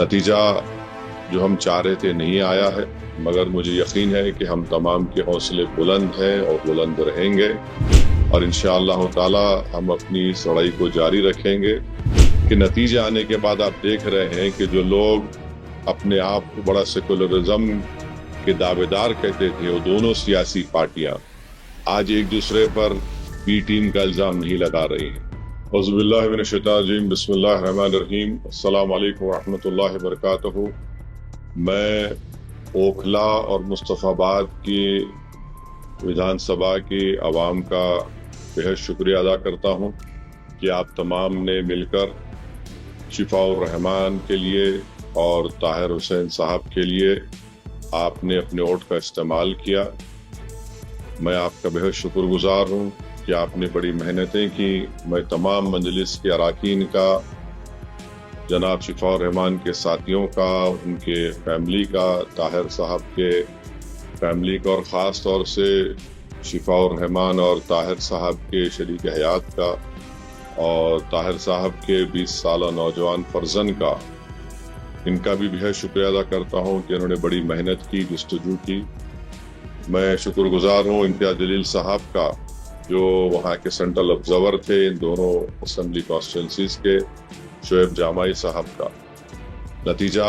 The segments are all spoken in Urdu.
نتیجہ جو ہم چاہ رہے تھے نہیں آیا ہے، مگر مجھے یقین ہے کہ ہم تمام کے حوصلے بلند ہیں اور بلند رہیں گے، اور انشاءاللہ تعالی ہم اپنی اس لڑائی کو جاری رکھیں گے کہ نتیجے آنے کے بعد آپ دیکھ رہے ہیں کہ جو لوگ اپنے آپ کو بڑا سیکولرزم کے دعوے دار کہتے تھے، وہ دونوں سیاسی پارٹیاں آج ایک دوسرے پر بی ٹیم کا الزام نہیں لگا رہی ہیں۔ اعوذ باللہ من الشیطان الرجیم، بسم اللہ الرحمن الرحیم۔ السلام علیکم ورحمۃ اللہ وبرکاتہ۔ میں اوکھلا اور مصطفیٰ آباد کی ویدھان سبھا کی عوام کا بہت شکریہ ادا کرتا ہوں کہ آپ تمام نے مل کر شفاء الرحمان کے لیے اور طاہر حسین صاحب کے لیے آپ نے اپنے ووٹ کا استعمال کیا۔ میں آپ کا بہت شکر گزار ہوں کہ آپ نے بڑی محنتیں کی۔ میں تمام مجلس کے اراکین کا، جناب شفاء الرحمان کے ساتھیوں کا، ان کے فیملی کا، طاہر صاحب کے فیملی کا، اور خاص طور سے شفاء الرحمان اور طاہر صاحب کے شریک حیات کا، اور طاہر صاحب کے 20 سالہ نوجوان فرزند کا، ان کا بھی بہت شکریہ ادا کرتا ہوں کہ انہوں نے بڑی محنت کی، جستجو کی۔ میں شکر گزار ہوں امتیاز جلیل صاحب کا، جو وہاں کے سینٹرل آبزرور تھے ان دونوں اسمبلی کانسٹیٹوئنسیز کے، شعیب جامعی صاحب کا۔ نتیجہ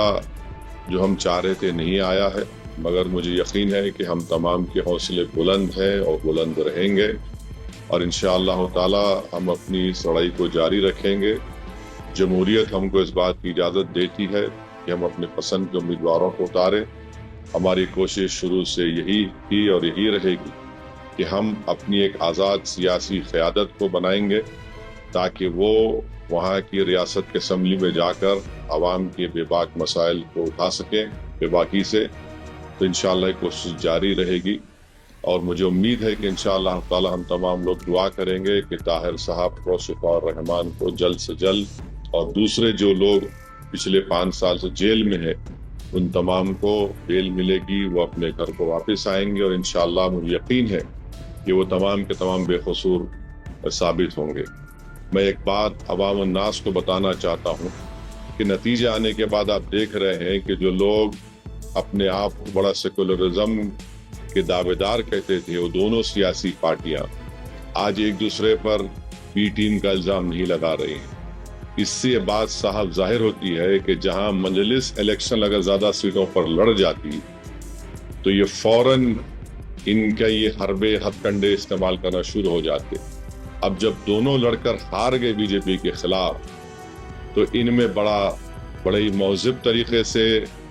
جو ہم چاہ رہے تھے نہیں آیا ہے، مگر مجھے یقین ہے کہ ہم تمام کے حوصلے بلند ہیں اور بلند رہیں گے، اور انشاءاللہ تعالی ہم اپنی اس لڑائی کو جاری رکھیں گے۔ جمہوریت ہم کو اس بات کی اجازت دیتی ہے کہ ہم اپنے پسند کے امیدواروں کو اتاریں۔ ہماری کوشش شروع سے یہی تھی اور یہی رہے گی کہ ہم اپنی ایک آزاد سیاسی قیادت کو بنائیں گے، تاکہ وہ وہاں کی ریاست کے اسمبلی میں جا کر عوام کے بے باک مسائل کو اٹھا سکیں بے باکی سے۔ تو انشاءاللہ یہ کوشش جاری رہے گی، اور مجھے امید ہے کہ انشاءاللہ تعالی ہم تمام لوگ دعا کریں گے کہ طاہر صاحب کو، شفاء الرحمان کو جلد سے جلد، اور دوسرے جو لوگ پچھلے 5 سال سے جیل میں ہیں ان تمام کو بیل ملے گی، وہ اپنے گھر کو واپس آئیں گے، اور انشاءاللہ مجھے یقین ہے کہ وہ تمام کے تمام بے قصور ثابت ہوں گے۔ میں ایک بات عوام الناس کو بتانا چاہتا ہوں کہ نتیجے آنے کے بعد آپ دیکھ رہے ہیں کہ جو لوگ اپنے آپ کو بڑا سیکولرزم کے دعوے دار کہتے تھے، وہ دونوں سیاسی پارٹیاں آج ایک دوسرے پر بی ٹیم کا الزام نہیں لگا رہی ہیں۔ اس سے یہ بات صاحب ظاہر ہوتی ہے کہ جہاں مجلس الیکشن اگر زیادہ سیٹوں پر لڑ جاتی تو یہ فوراً ان کا یہ حربے ہتھ کنڈے استعمال کرنا شروع ہو جاتے۔ اب جب دونوں لڑ کر ہار گئے بی جے پی کے خلاف، تو ان میں بڑے ہی مہذب طریقے سے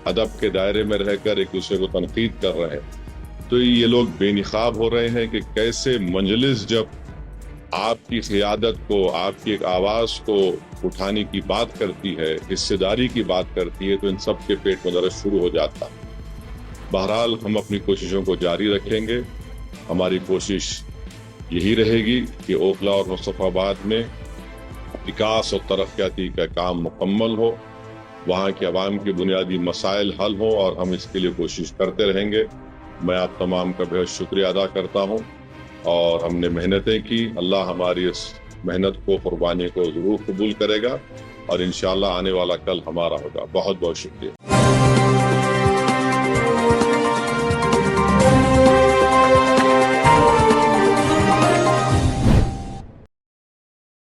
ادب کے دائرے میں رہ کر ایک دوسرے کو تنقید کر رہے ہیں۔ تو یہ لوگ بے نقاب ہو رہے ہیں کہ کیسے مجلس جب آپ کی قیادت کو، آپ کی ایک آواز کو اٹھانے کی بات کرتی ہے، حصے داری کی بات کرتی ہے، تو ان سب کے پیٹ میں درد شروع ہو جاتا۔ بہرحال ہم اپنی کوششوں کو جاری رکھیں گے۔ ہماری کوشش یہی رہے گی کہ اوکھلا اور مصطفیٰ آباد میں وکاس اور ترقیاتی کا کام مکمل ہو، وہاں کے عوام کے بنیادی مسائل حل ہوں، اور ہم اس کے لیے کوشش کرتے رہیں گے۔ میں آپ تمام کا بہت شکریہ ادا کرتا ہوں، اور ہم نے محنتیں کی۔ اللہ ہماری اس محنت کو، قربانی کو ضرور قبول کرے گا، اور انشاءاللہ آنے والا کل ہمارا ہوگا۔ بہت بہت شکریہ۔